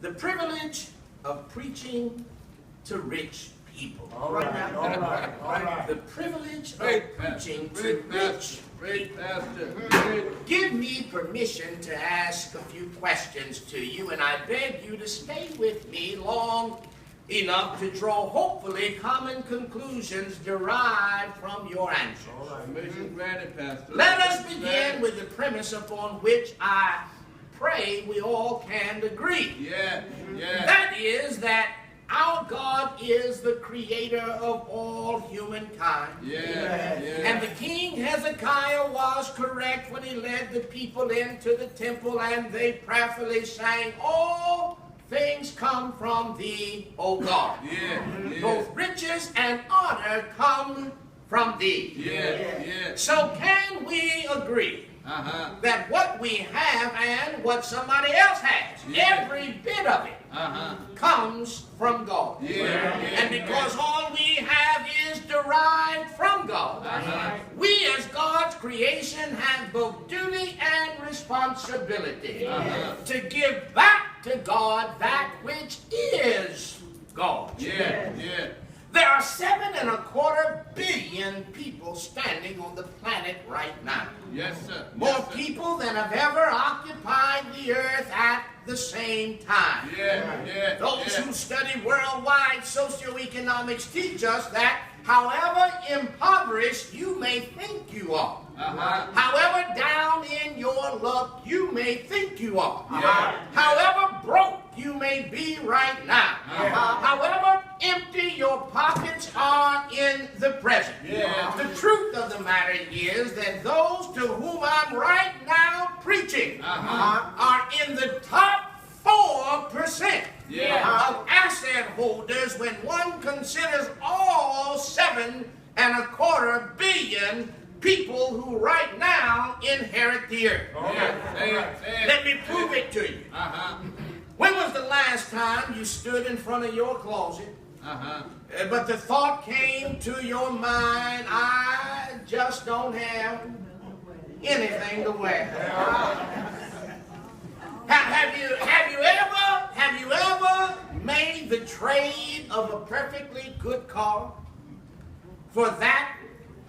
the privilege of preaching to rich people. All right. The privilege of Great preaching pastor, to great rich pastor, great pastor, great. Give me permission to ask a few questions to you, and I beg you to stay with me long enough to draw hopefully common conclusions derived from your answers. All right, mission granted, pastor. Let us begin with the premise upon which I pray we all can agree. Yeah. That is that our God is the creator of all humankind. Yeah. And the king Hezekiah was correct when he led the people into the temple and they prayerfully sang, "All things come from thee, O God. Yeah. Both riches and honor come from thee." Yeah. So can we agree that what we have and what somebody else has, every bit of it, comes from God? And because all we have is derived from God, we as God's creation have both duty and responsibility to give back to God that which is God's. There are 7.25 billion people standing on the planet right now. Yes, sir. More people than have ever occupied the earth at the same time. Those who study worldwide socioeconomics teach us that however impoverished you may think you are, however down in your luck you may think you are, however broke you may be right now, however empty your pockets are in the present. The truth of the matter is that those to whom I'm right now preaching are in the top 4% of asset holders when one considers all 7.25 billion people who right now inherit the earth. Let me prove it to you. When was the last time you stood in front of your closet, but the thought came to your mind, I just don't have anything to wear? Have you ever made the trade of a perfectly good car for that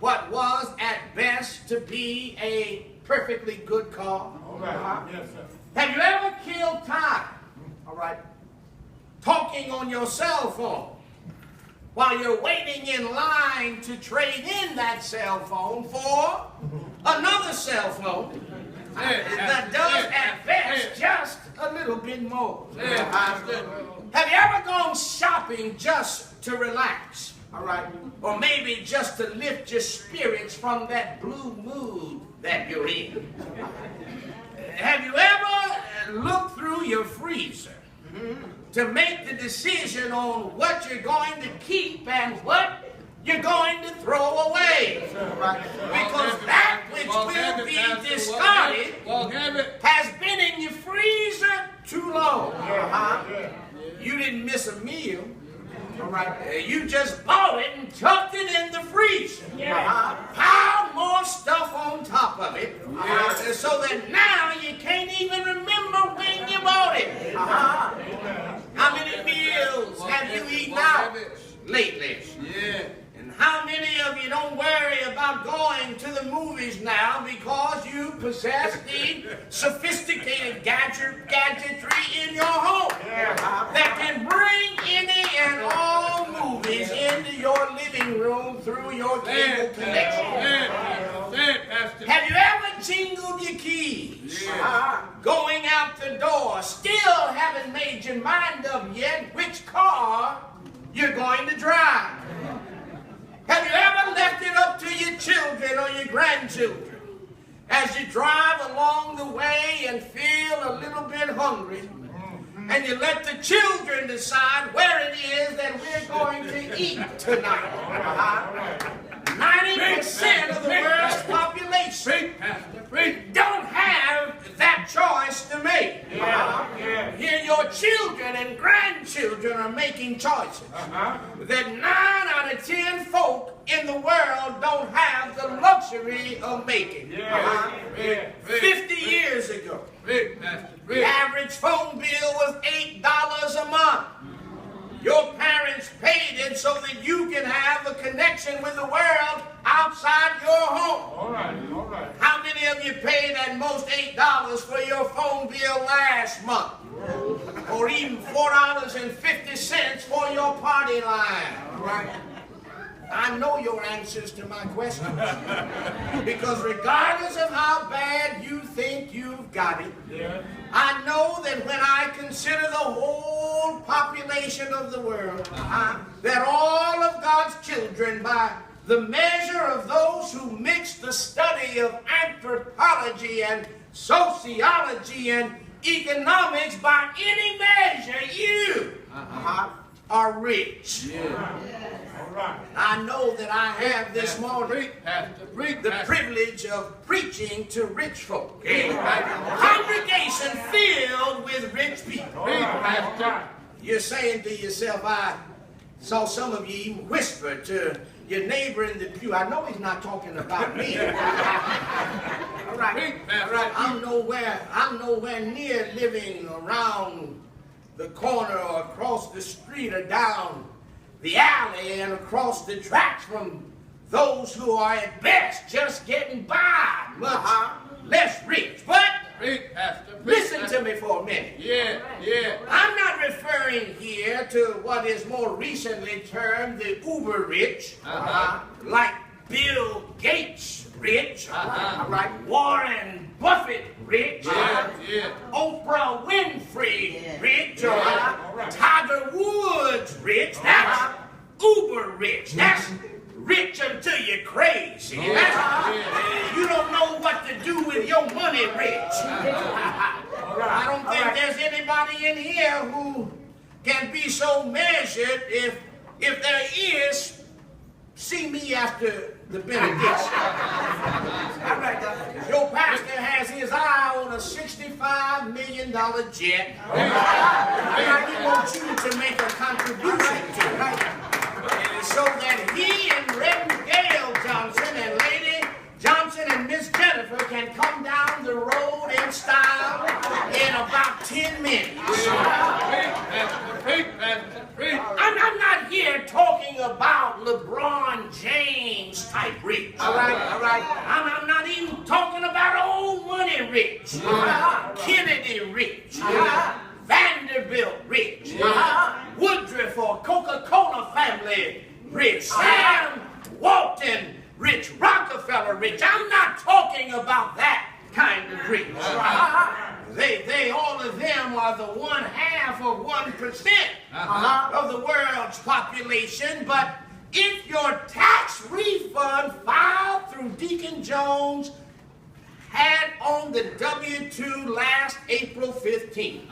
what was at best to be a perfectly good car? Have you ever killed time? Talking on your cell phone while you're waiting in line to trade in that cell phone for another cell phone that does at best just a little bit more? Have you ever gone shopping just to relax? Or maybe just to lift your spirits from that blue mood that you're in? Have you ever looked through your freezer to make the decision on what you're going to keep and what you're going to throw away? Because that which will be discarded has been in your freezer too long. You didn't miss a meal. You just bought it and tucked it in the freezer. Piled more stuff on top of it, so that now you can't even remember when you bought it. How many meals have you eaten out lately? And how many of you don't worry about going to the movies now because you possess the sophisticated gadgetry in your home that can bring any and all movies into your living room through your cable connection? Have you ever jingled your keys going out the door, still haven't made your mind up yet which car you're going to drive? Have you ever left it up to your children or your grandchildren as you drive along the way and feel a little bit hungry, and you let the children decide where it is that we're going to eat tonight? 90% of the world's population don't have that choice to make. Here your children and grandchildren are making choices that 9 out of 10 folk in the world don't have the luxury of making. 50 years ago, the average phone bill was $8 so that you can have a connection with the world outside your home. All right, all right. How many of you paid at most $8 for your phone bill last month? Or even $4.50 for your party line? Right? I know your answers to my questions. Because regardless of how bad you think you've got it, I know that when I consider the whole population of the world, that all of God's children, by the measure of those who mix the study of anthropology and sociology and economics, by any measure, you are rich. All right. I know that I have this morning Pastor, preach, the Pastor. privilege of preaching to rich folk. A congregation filled with rich people. Preach, Pastor. You're saying to yourself, I saw some of you even whisper to your neighbor in the pew. I know he's not talking about me. All right. Preach, Pastor. All right. I'm nowhere near living around the corner or across the street or down the alley and across the tracks from those who are at best just getting by, much less rich. But Preach, Pastor. Preach, listen Pastor. to me for a minute. Yeah, yeah. I'm not referring here to what is more recently termed the uber rich, like Bill Gates rich, like Warren Buffett rich, Yeah, yeah. Oprah Winfrey rich, or Tiger Woods rich. That's uber rich. That's rich until you're crazy. You don't know what to do with your money rich. I don't think there's anybody in here who can be so measured. If there is, see me after the benediction. All right, your pastor has his eye on a $65 million jet. And he wants you to make a contribution to it. So that he and Reverend Gail Johnson and Lady Johnson and Miss Jennifer can come down the road in style in about 10 minutes. Preach, Pastor. Preach. I'm not here talking about LeBron James type rich. All right. I'm not even talking about old money rich, Kennedy rich, Vanderbilt rich, Woodruff or Coca-Cola family rich, Sam Walton rich, Rockefeller rich. I'm not talking about that kind of rich. They all of them are the 1/2 of 1% of the world's population. But if your tax refund filed through Deacon Jones had on the W-2 last April 15th,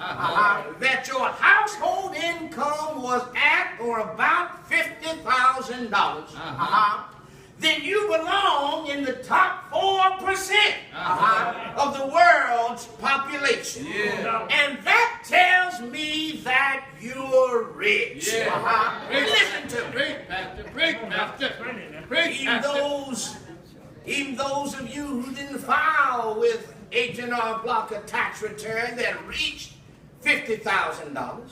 that your household income was at or about $50,000, then you belong in the top 4% of the world's population. And that tells me that you're rich. Listen to me. Preach, Pastor. Preach, Pastor. Preach, Pastor. Even those of you who didn't file with H&R Block a tax return that reached $50,000,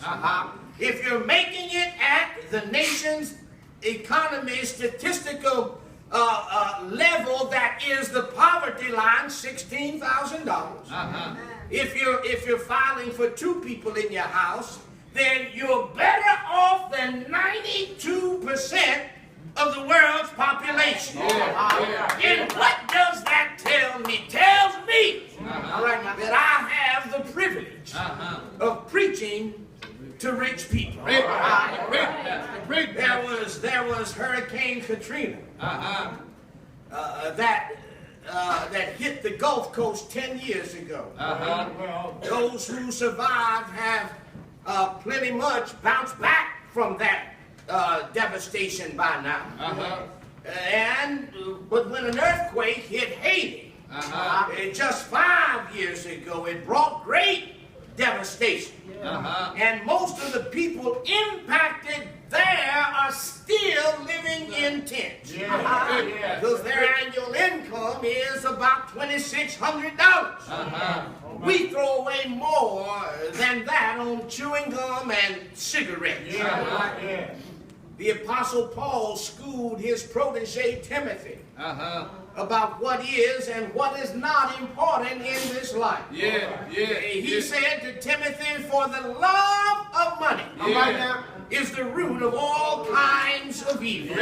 if you're making it at the nation's economy statistical level that is the poverty line, $16,000. If you're filing for 2 people in your house, then you're better off than 92% of the world's population. And what does that tell me? Tells me that I have the privilege of preaching to rich people. Preach, Pastor. Preach, Pastor. Preach, Pastor. There was Hurricane Katrina that hit the Gulf Coast 10 years ago. Those who survived have plenty much bounced back from that devastation by now. But when an earthquake hit Haiti just 5 years ago, it brought great devastation. And most of the people impacted there are still living in tents. Because their annual income is about $2,600. We throw away more than that on chewing gum and cigarettes. The Apostle Paul schooled his protege Timothy Uh-huh. about what is and what is not important in this life. Yeah. He said to Timothy, for the love of money is the root of all kinds of evil.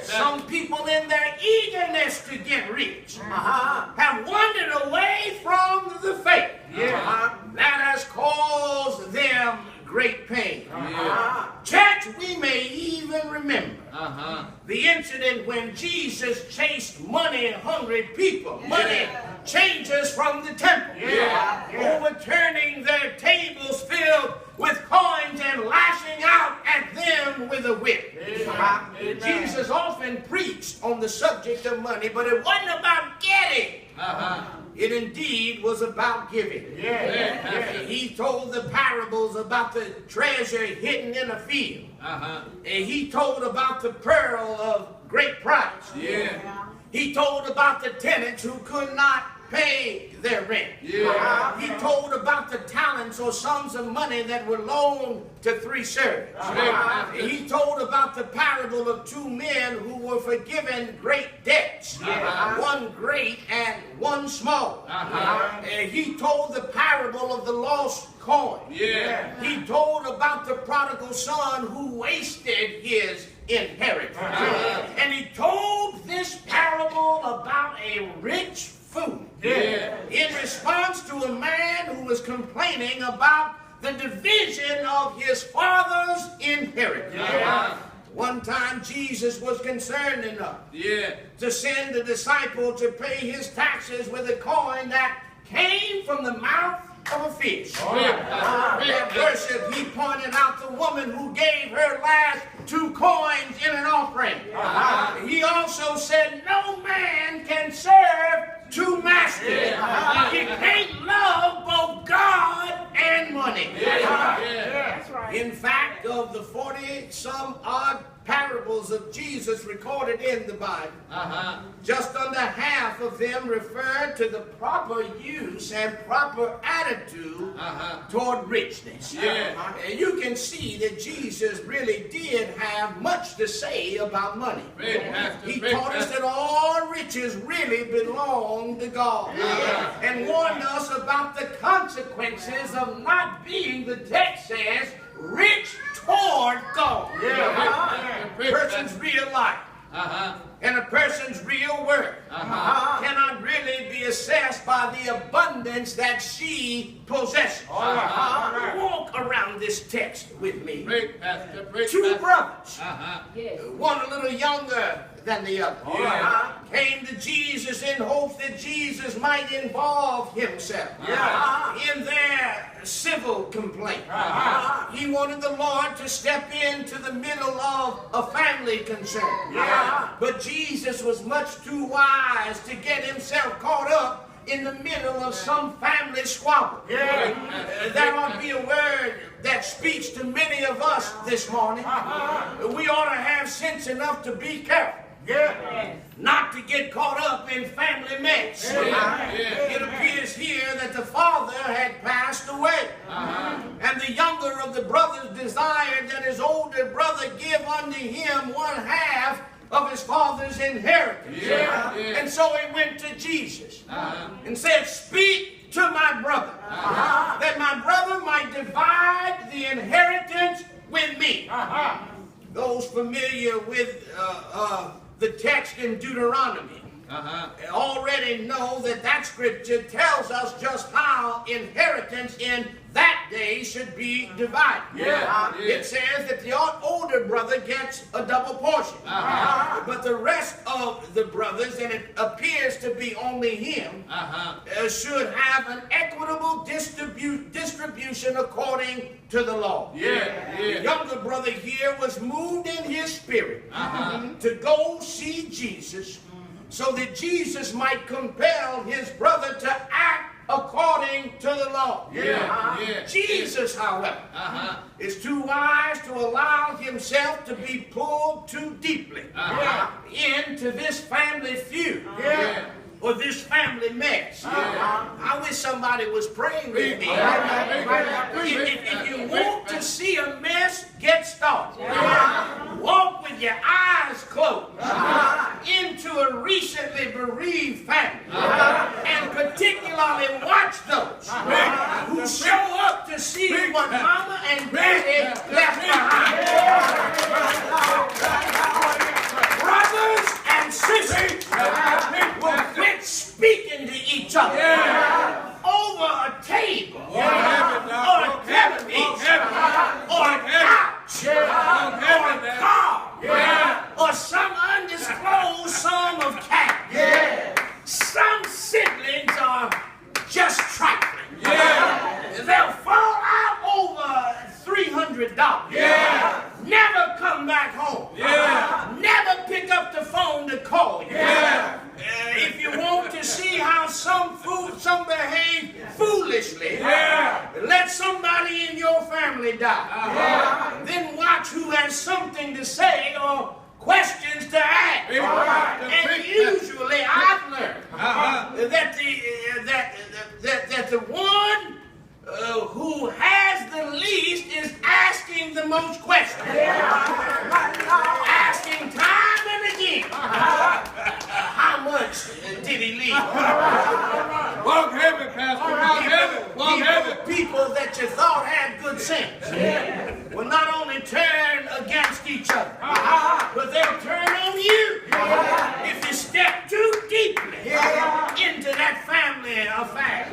Some people in their eagerness to get rich have wandered away from the faith. That has caused them great pain. Church, we may even remember the incident when Jesus chased money-hungry people. Money changers from the temple, overturning their tables filled with coins and lashing out at them with a whip. Jesus often preached on the subject of money, but it wasn't about getting. It indeed was about giving. He told the parables about the treasure hidden in a field. And he told about the pearl of great price. He told about the tenants who could not pay their rent. He told about the talents or sums of money that were loaned to 3 servants. He told about the parable of 2 men who were forgiven great debts, one great and one small. He told the parable of the lost coin. He told about the prodigal son who wasted his inheritance. And he told this parable about a rich fool in response to a man who was complaining about the division of his father's inheritance. One time Jesus was concerned enough to send the disciple to pay his taxes with a coin that came from the mouth of a fish. At worship, he pointed out the woman who gave her last 2 coins in an offering. He also said, no man can serve 2 masters. You can't love both God and money. In fact, of the 40-some odd parables of Jesus recorded in the Bible, just under half of them refer to the proper use and proper attitude toward richness. And you can see that Jesus really did have much to say about money. He taught us that all riches really belong to God, and warned us about the consequences of not being, the text says, rich toward God. A person's real life and a person's real worth cannot really be assessed by the abundance that she possesses. Walk around this text with me. 2 brothers, one a little younger than the other, came to Jesus in hopes that Jesus might involve himself in their civil complaint. He wanted the Lord to step into the middle of a family concern. But Jesus was much too wise to get himself caught up in the middle of some family squabble. That ought to be a word that speaks to many of us this morning. We ought to have sense enough to be careful. Not to get caught up in family mess. It appears here that the father had passed away, and the younger of the brothers desired that his older brother give unto him 1/2 of his father's inheritance. And so he went to Jesus and said, speak to my brother, that my brother might divide the inheritance with me. Those familiar with the text in Deuteronomy already know that that scripture tells us just how inheritance in that day should be divided. It says that the older brother gets a double portion, but the rest of the brothers, and it appears to be only him, should have an equitable distribution according to the law. The younger brother here was moved in his spirit to go see Jesus, so that Jesus might compel his brother to act according to the law. Jesus, however, is too wise to allow himself to be pulled too deeply into this family feud or this family mess. I wish somebody was praying with me. If you want to see a mess get started, what mama and daddy left behind. Brothers and sisters will quit speaking to each other over a table or a television or a couch or a car or some undisclosed sum of cash. Some siblings are just trifling. They'll fall out over $300. Never come back home. Never pick up the phone to call you. If you want to see how some behave foolishly, let somebody in your family die. Then watch who has something to say or questions to ask. And usually I've learned that the one who has the least is asking the most questions. Asking time and again, how much did he leave? Walk heavy, Pastor. Walk heavy. Walk heavy. People that you thought had good sense will not only turn against each other, but they'll turn on you if you step too deeply into that family affair.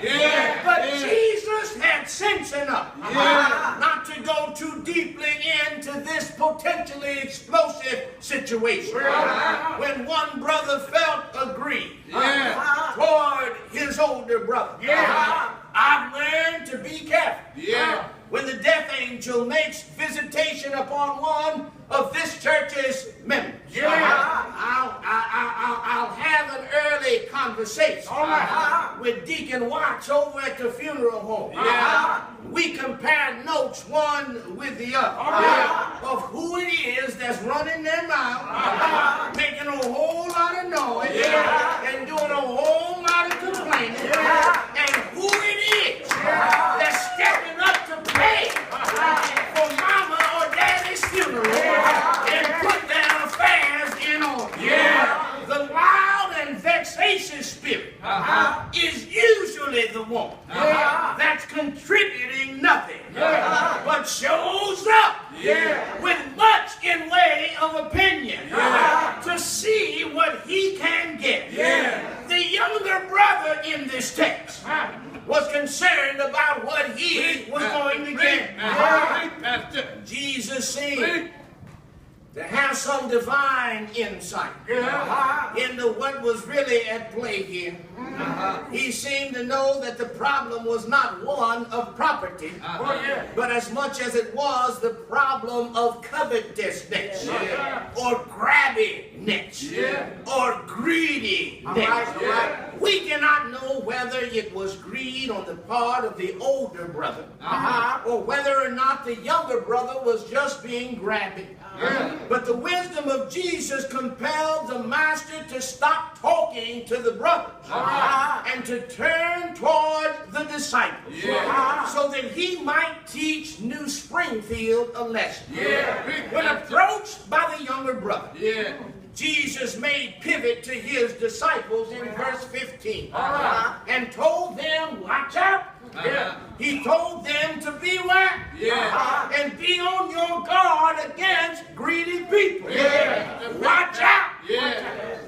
But Jesus had sense enough not to go too deeply into this potentially explosive situation. When one brother felt aggrieved toward his older brother, I've learned to be careful. When the death angel makes visitation upon one of this church's members, I'll have an early conversation with Deacon Watts over at the funeral home. We compare notes one with the other of who it is that's running their mouth, making a whole lot of noise, and doing a whole lot of complaining, and who it is that's stepping up to pay for mama or daddy's funeral and put their affairs in order. The wild and vexatious spirit is usually the one that's contributing nothing but shows up with much in way of opinion to see what he can get. The younger brother in this text was concerned about what he was going to get. Jesus seemed to have some divine insight into what was really at play here. He seemed to know that the problem was not one of property, but as much as it was the problem of covetousness, or grabbiness, or greediness. We cannot know whether it was greed on the part of the older brother, or whether or not the younger brother was just being grabby. But the wisdom of Jesus compelled the master to stop talking to the brothers and to turn toward the disciples so that he might teach New Springfield a lesson. When approached by the younger brother, Jesus made pivot to his disciples in verse 15 and told them, watch out. He told them to beware and be on your guard against greedy people. Watch out,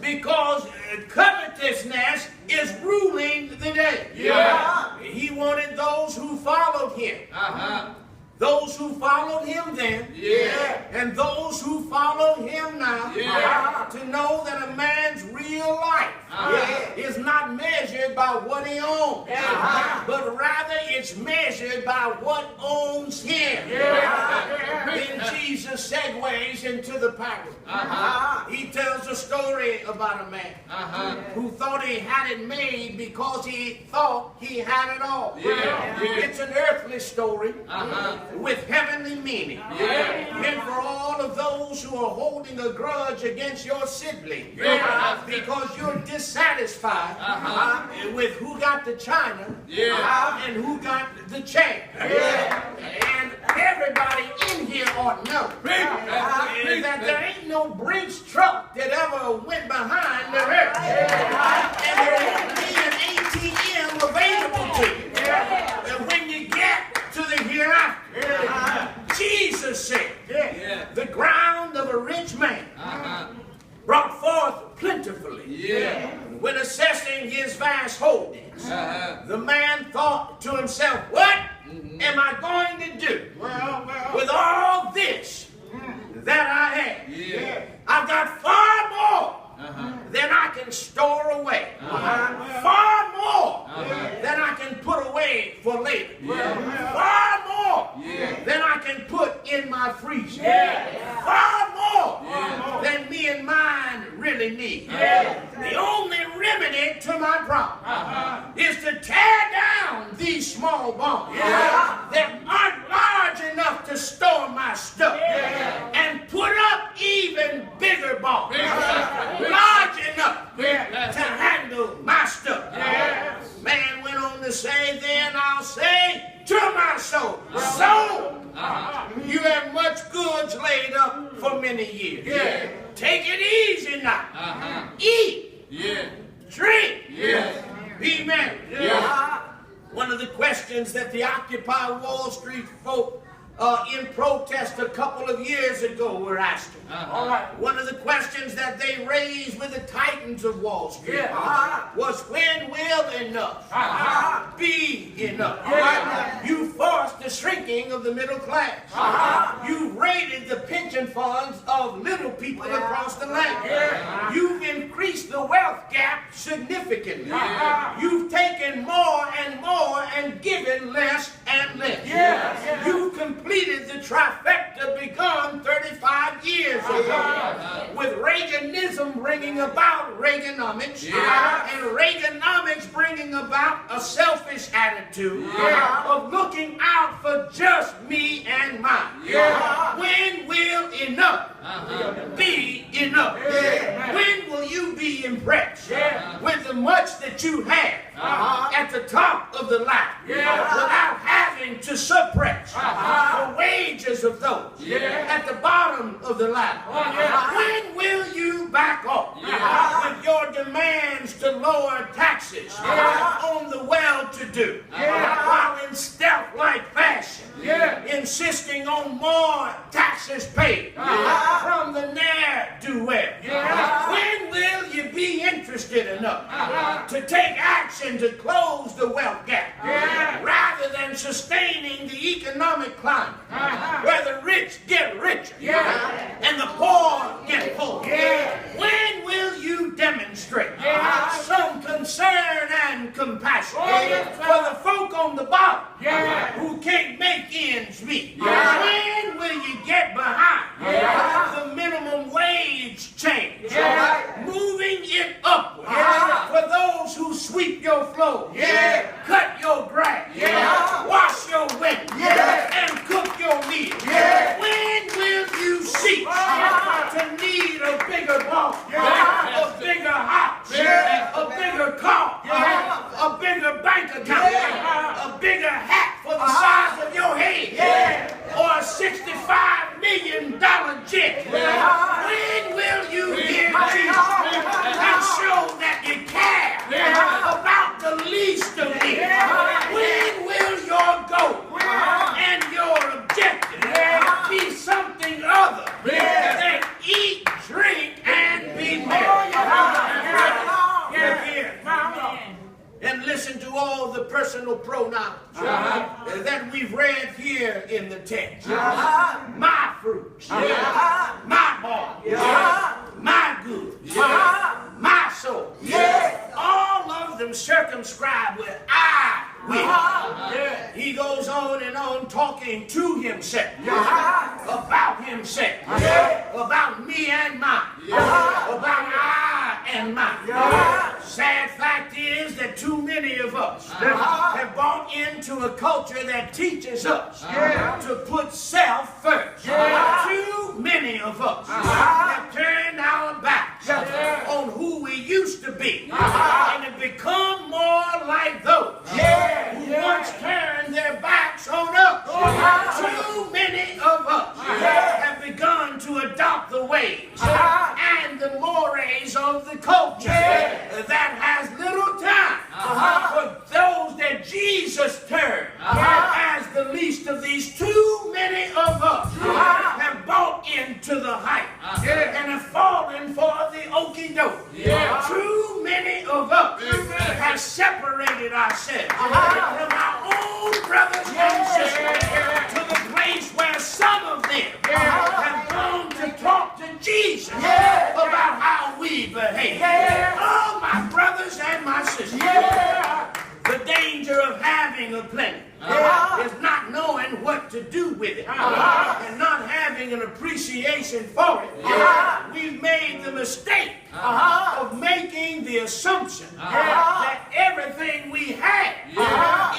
because covetousness is ruling the day. He wanted those who followed him. Those who followed him then, and those who follow him now, to know that a man's real life is not measured by what he owns, but rather it's measured by what owns him. Then Jesus segues into the parable. He tells a story about a man who thought he had it made because he thought he had it all. It's an earthly story with heavenly meaning. And for all of those who are holding a grudge against your sibling because you're dissatisfied with who got the china and who got the chair. And everybody in here ought to know that there ain't no Brinks truck that ever went behind the earth. And there won't be an ATM available to you when you get to the hereafter. Jesus said, the ground of a rich man brought forth plentifully. When assessing his vast holdings, the man thought to himself, what am I going to do with all this that I have? I've got far more than I can store away. Far more than I can put away for later. Far more than I can put in my freezer. Far more than me and mine really need. The only remedy to my problem is to tear down these small barns that aren't large enough to store my stuff and put up even bigger barns. Large enough to handle my stuff. Man went on to say, then I'll say to my soul, soul, you have much goods laid up for many years. Take it easy now. Eat. Drink. Be merry. One of the questions that the Occupy Wall Street folk in protest a couple of years ago were asking. One of the questions that they raised with the titans of Wall Street was, when will enough be enough? You forced the shrinking of the middle class. You raided the pension funds of little people across the land. You've increased the wealth gap significantly. You've taken more and more and given less and less. You've completed the trifecta begun 35 years ago, with Reaganism bringing about Reaganomics, and Reaganomics bringing about a selfish attitude of looking out for just me and mine. When will enough be enough? When will you be impressed with the much that you have at the top of the ladder without having to suppress the wages of those at the bottom of the ladder? When will you back off with your demands to lower taxes on the well-to-do, while in stealth-like fashion insisting on more taxes paid from the ne'er-do-well? When will you be interested enough to take action to close the wealth gap rather than sustaining the economic climate where the rich get richer and the poor get poorer? When will you demonstrate some concern and compassion for the folk on the bottom who can't make ends meet? When will you get behind the minimum wage change, moving it upward for those who sweep your floors, cut your grass, wash your windows, and cook your meals? When will you cease to need a bigger boss, a bigger house, a bigger car, a bigger bank account, a bigger hat for the size of your head, or a $65 million jet? When will you hear Jesus and show that you care about the least of these? When will your goal and your objective be something other than eat, drink, and be merry? And listen to all the personal pronouns that we've read here in the text. My fruits, my body, my goods, my soul. All of them circumscribed with I will. He goes on and on talking to himself, about himself, about me and mine, about I and mine. Sad fact is that too many of us have bought into a culture that teaches us to put self first. Too many of us have turned our backs on who we used to be and have become more like those who once turned their backs on us. Too many of us have begun to adopt the ways and the mores of the culture that has little time for those that Jesus turned as the least of these. Too many of us have bought into the hype and have fallen for the okie doke. Too many of us have separated ourselves from our own brothers and sisters to the place where some of them have gone to talk to Jesus about how we behave. Oh, my brothers and my sisters. The danger of having a plenty is not knowing what to do with it and not having an appreciation for it. We've made the mistake of making the assumption that everything we have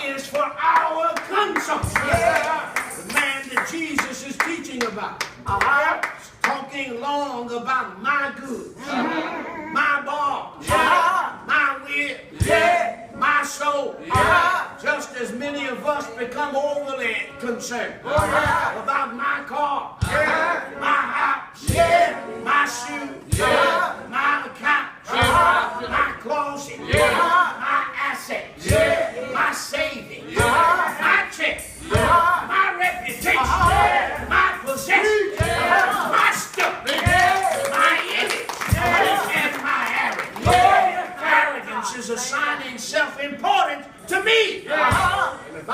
is for our consumption. The man that Jesus is teaching about, talking long about my goods, my bonds, my will, my soul. Just as many of us become overly concerned about my car, my house, my shoes, my account, my closet, my assets, my savings, my check, my reputation, my possessions, my stuff, my image, and my arrogance. Arrogance is assigning self-importance to me. And if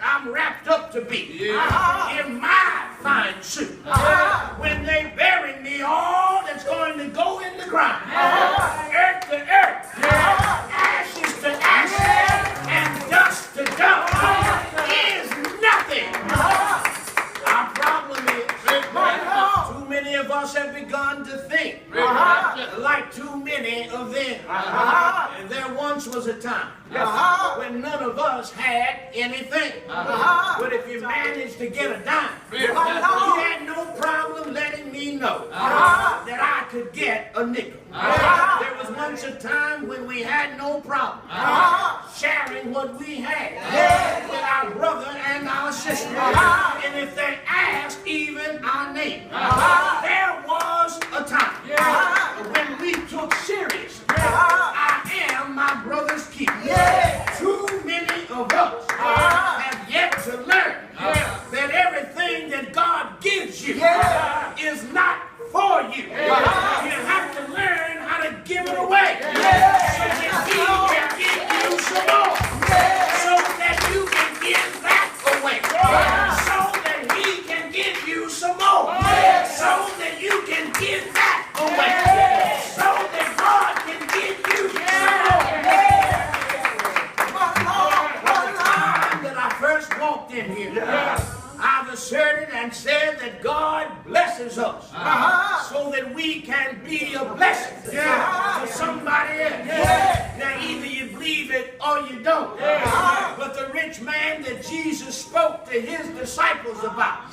I'm wrapped up to be in my fine suit, when they bury me, all that's going to go in the ground, earth to earth, ashes to ashes, and dust to dust, is nothing. Our problem is too many of us have begun to think like too many of them. And there once was a time when none of us had anything. But if you managed to get a dime, you had no problem letting me know that I could get a nickel. There was once a time when we had no problem sharing what we had with our brother and our sister. And if they asked even our name, there was a time when we took serious. I am my brother's keeper. Too many of us have yet to learn that everything that God gives you is not for you. You have to learn how to give it away so that He can give you some more, so that you can give that away, so that He can give you some more, so that you can give that away, so that God can give you some more. The time that I first walked in here, I've asserted and said that God blesses us so that we can be a blessing to somebody else. Now, either you believe it or you don't. But the rich man that Jesus spoke to his disciples about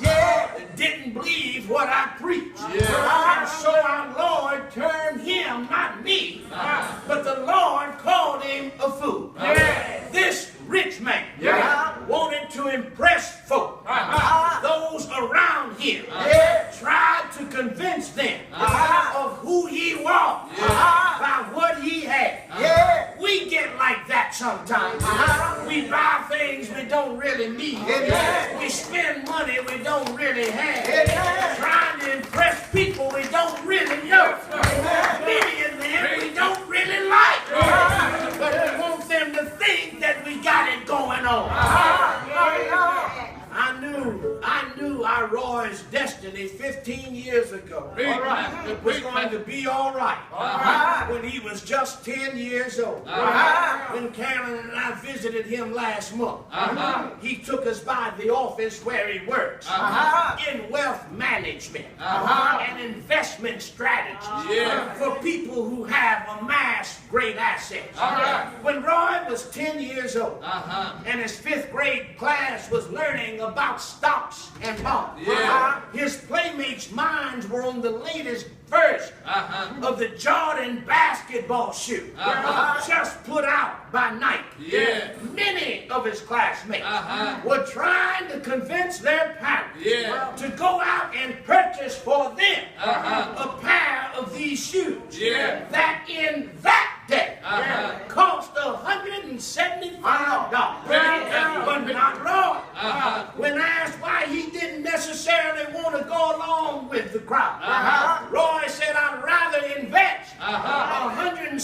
didn't believe what I preached. And so our Lord termed him, not me, but the Lord called him a fool. This rich man wanted to impress folk. Those around him tried to convince them of who he was by what he had. We get like that sometimes. We buy things we don't really need. We spend money we don't really have. Trying to impress people we don't really know. Many of them we don't really like. But we want them to think that we got it going on. I knew our Roy's destiny 15 years ago. It was going to be all right when he was just 10 years old. When Carolyn and I visited him last month, he took us by the office where he works in wealth management and investment strategies for people who have amassed great assets. When Roy was 10 years old and his 5th grade class was learning about stocks and bonds, his playmates' minds were on the latest version of the Jordan basketball shoe just put out by Nike. Many of his classmates were trying to convince their parents to go out and purchase for them a pair of these shoes that in that day cost $175. But not Roy. When I crop. Roy said, I'd rather invest $175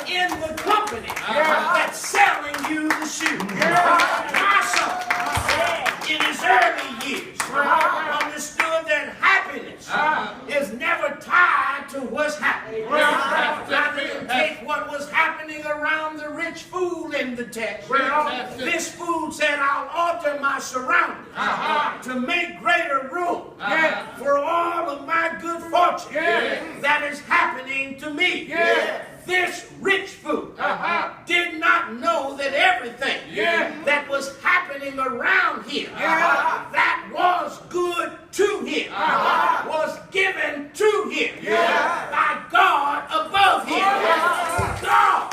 in the company that's selling you the shoe. My son, in his early years, understood that happiness is never tied to what's happening. Rather than take what was happening around the rich fool in the text. This fool said, I'll alter my surroundings to make greater room for all of my good fortune that is happening to me. This rich fool did not know that everything that was happening around him that was good to him was given to him by God above him. God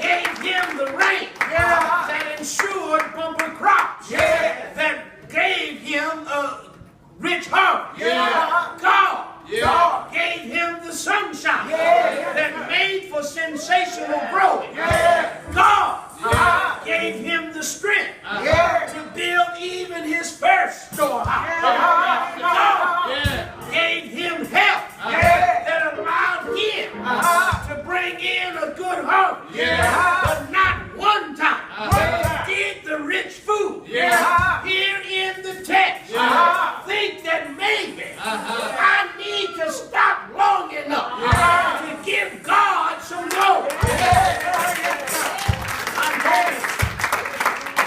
gave him the rain that ensured bumper crops, that gave him a rich harvest. God gave him the sunshine that made for sensational growing. God gave him the strength to build even his first storehouse. God gave him health that allowed him to bring in a good harvest. But not one time did the rich fool here in the text think that maybe I need to stop long enough to give God some glory.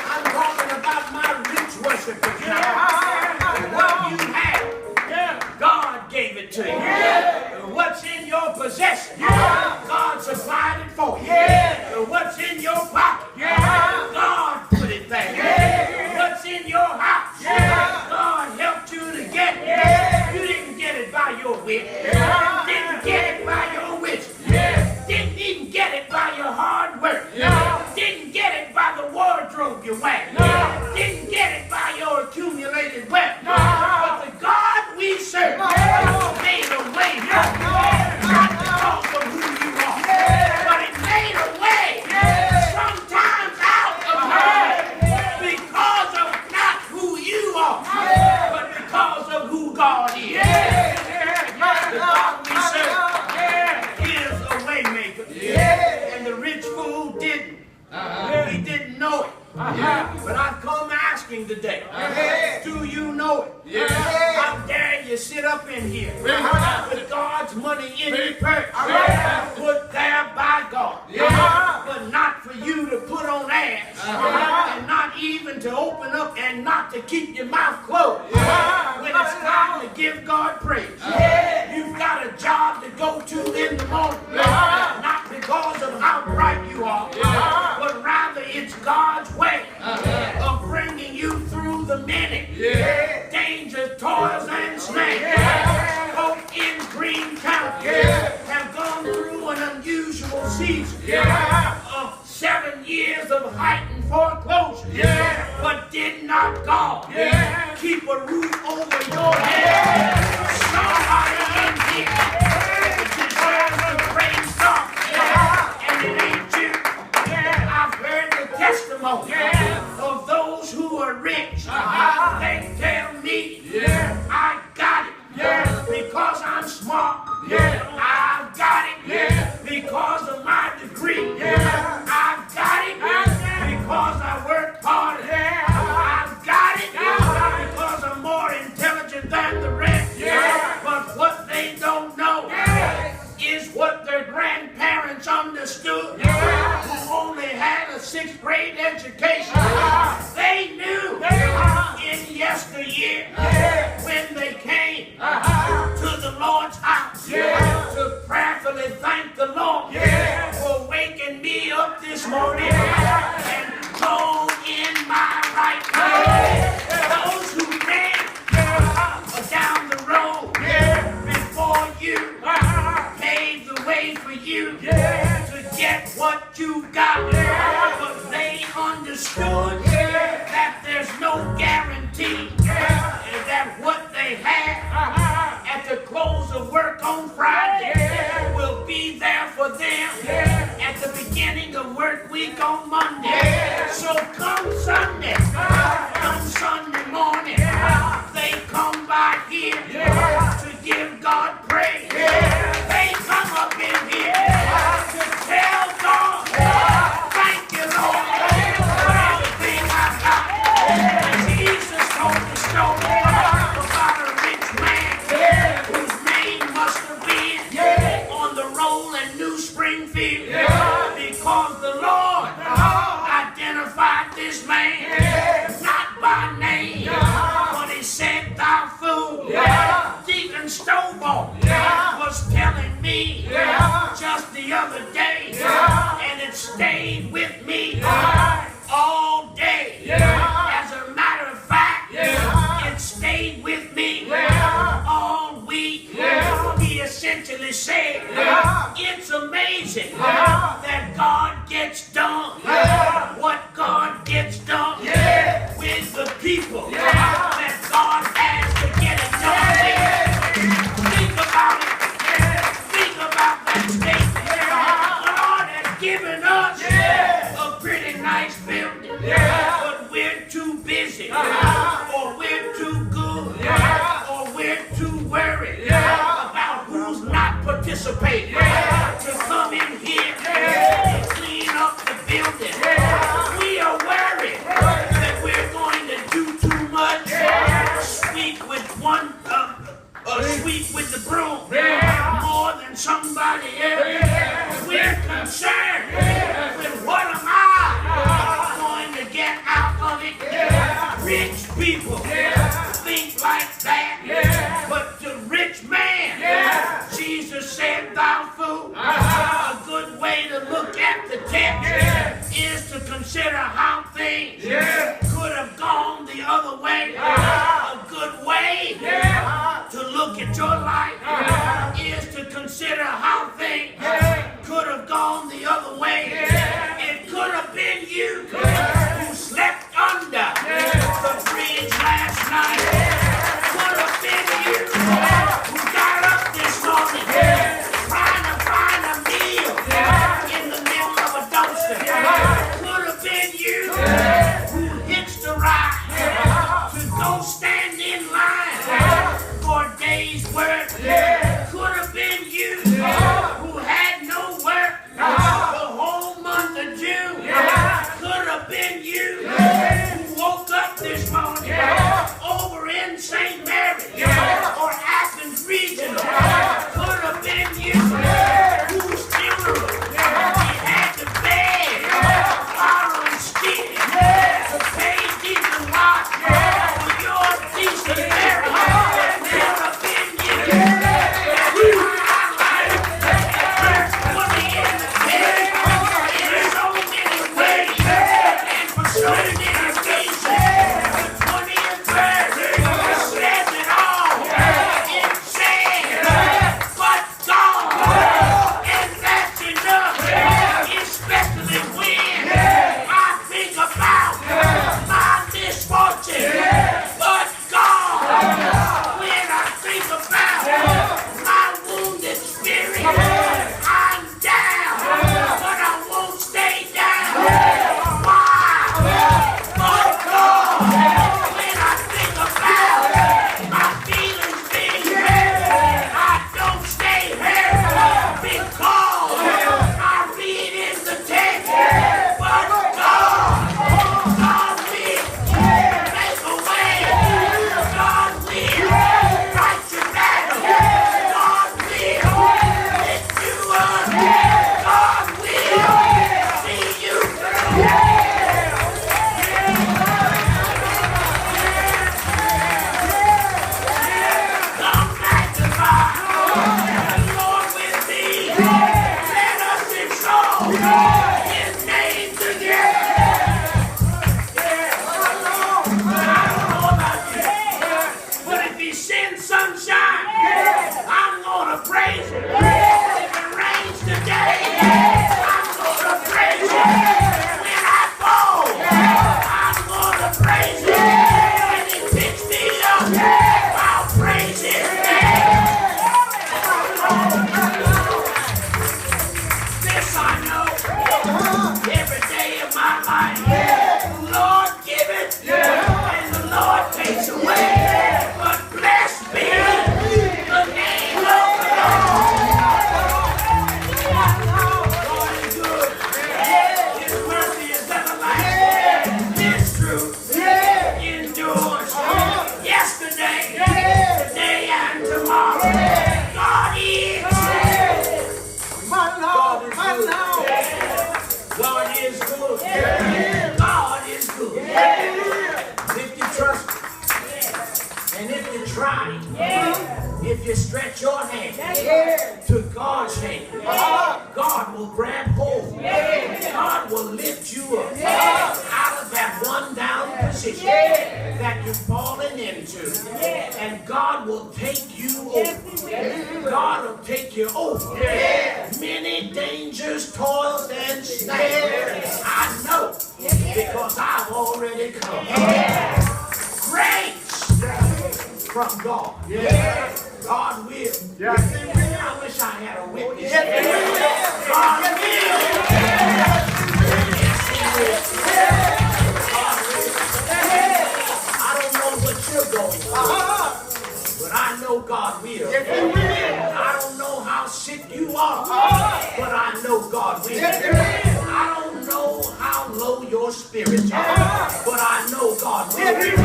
I'm talking about my rich worshipers now. What you have, God gave it to you. What's in your possession, God supplied it for you. What's in your pocket, God put it there. What's in your house, God helped you to get it. You didn't get it by your wit. Didn't get it by your wisdom. Didn't even get it by your hard work. Didn't get it by the wardrobe you wear. Didn't get it by your accumulated wealth. But the God we serve made a way. Not because of who you are, but it made a way. Sometimes out of her because of not who you are, but because of who God is. The God we serve is a way maker. And the rich fool didn't. He didn't know it. But I've come asking today, do you know it? How dare you sit up in here with God's money in your purse, put there by God, but not for you to put on ass, and not even to open up and not to keep your mouth closed when it's time to give God praise. You've got a job to go to in the morning, not because of how bright you are, but rather it's God's way of bringing you through the many dangers, toils, and snares. Folk in Greene County have gone through an unusual season of 7 years of heightened foreclosure, but did not God keep a roof over your head? Somebody in here deserves to praise God, and it ain't you. I've heard the testimony of those who are rich. They tell me, I got it because I'm smart. I've got it because of my degree. I've got it because I worked hard. I've got it because I'm more intelligent than the rest. But what they don't know is what their grandparents understood, who only had a 6th grade education. They knew in yesteryear when they came to the Lord's house to prayerfully thank the Lord for waking me up this morning and clothed in my right mind. Those who came down the road before you paved the way for you to get what you got, but they understood that there's no guarantee that what they have at the close of work on Friday will be there for them at the beginning of work week on Monday. So come Sunday morning, they come by here the other day, and it stayed with me all day. As a matter of fact, it stayed with me all week. He essentially said, it's amazing that God gets done what God gets done with the people that God has to get it done with. Think about it. Think about that statement. The Lord has given us a pretty nice building, but we're too busy, or we're too good, or we're too worried about who's not participating to come in here and clean up the building. We are worried that we're going to do too much. Sweep with the broom more than somebody else. We're concerned with what am I going to get out of it. Rich people think like that, but the rich man, Jesus said, thou fool, a good way to look at the text is to consider how things could have gone the other way. A good way to look at your life is to consider how things could have gone the other way. It could have been you who slept under the bridge last night. Could have been you who got up this morning trying to find a meal in the middle of a dumpster. Could have been you who hitched a ride to go stand in line for a day's work. Could have been you who had no work the whole month of June. Could have been you who woke up this morning over in St. Mary or Athens Regional. Could have been you whose funeral he had to beg, borrow stick to pay decent watch for your decent marriage. Could have been you putting in the bed in so many ways and for so many reasons. The 20th verse says it all. It says, but God, and that's enough, especially when I think about my misfortune. But God, when I think about my wounded spirit, I'm down, but I won't stay down. Why? But God, when I think about my feelings being hurt, I don't stay hurt because I read in the text. But God will make a way. God will fight your battle. God will lift you up. God will see you through. Come magnify the Lord with me. Let us exalt His name together. I don't know about you, but if He sends sunshine, I'm gonna praise Him. If it rains today, I'm gonna praise Him. When I fall, I'm gonna praise Him. When He picks me up, I'll praise His name. This I know, every day of my life, the Lord giveth, and the Lord takes away. But blessed be the name of the Lord. God is good. His mercy is everlasting. His truth endures yesterday, today, and tomorrow. God is. God is good. God is good. If you trust Him, and if you try Him, If you stretch your hand to God's hand, God will grab hold. God will lift you up out of that one down position that you've fallen into. And God will take you over. God will take you over. Many dangers, toils, and snares. I know because I've already come. Grace from God. God will. I wish I had a witness. God will. Yes, He will. God will. I don't know what you're going through, but I know God will. I don't know how sick you are, but I know God will. I don't know how low your spirits are, but I know God will.